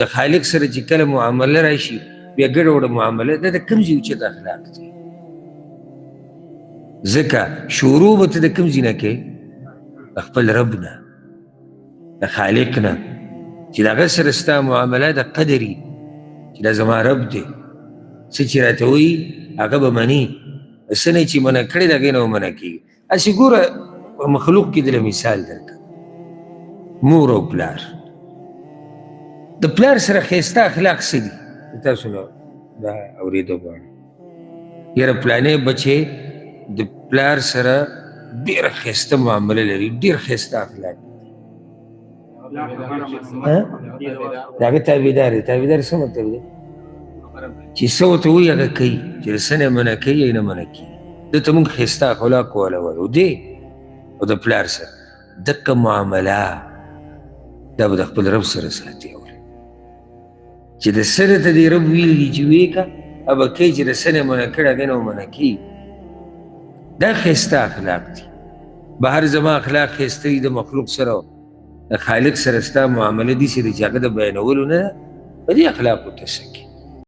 د خالق سره چې کله معامله راشي بیا ګډه وډه معامله دا د کوم ځای اوچت اخلاق دی ځکه شروع به ته د کوم ځای نه کوې د خپل رب نه د خالق نه چې د هغه سره ستا معامله د قدر وي چې دا زما رب دی څه چې راته وایي هغه به مني څه نه چې منع کړی د هغې نه به منع کېږي هسې ګوره په مخلوق کې دله مثال درکړه مور او پلار د پلار سره ښایسته اخلاق څه دي تاسو نه دا اورېدو غواړم یاره پلانې بچې د پلار سره ډېره ښایسته معامله لري ډېر ښایسته اخلاق د هغه تابعدار دی تابعدار څه مطلب دی چې څه ورته وایي هغه کوي چې د څه نه منع کوي یا نه منع کېږي ده ته مونږ ښایسته اخلاق والا وایو دی او د پلار سره دقه معامله دا به د خپل رب سره ساتي چې د سره ته دې رب ویلي دي چې ویې که هغه به کوي چې د څه نه منع کړی هغې نه به منع کېږي دا ښایسته اخلاق دي بهر زما اخلاق ښایسته دي د مخلوق سره د خالق سره ستا معامله داسې ده چې هغه د بیانولو نه ده په دې اخلاقو ته څه کې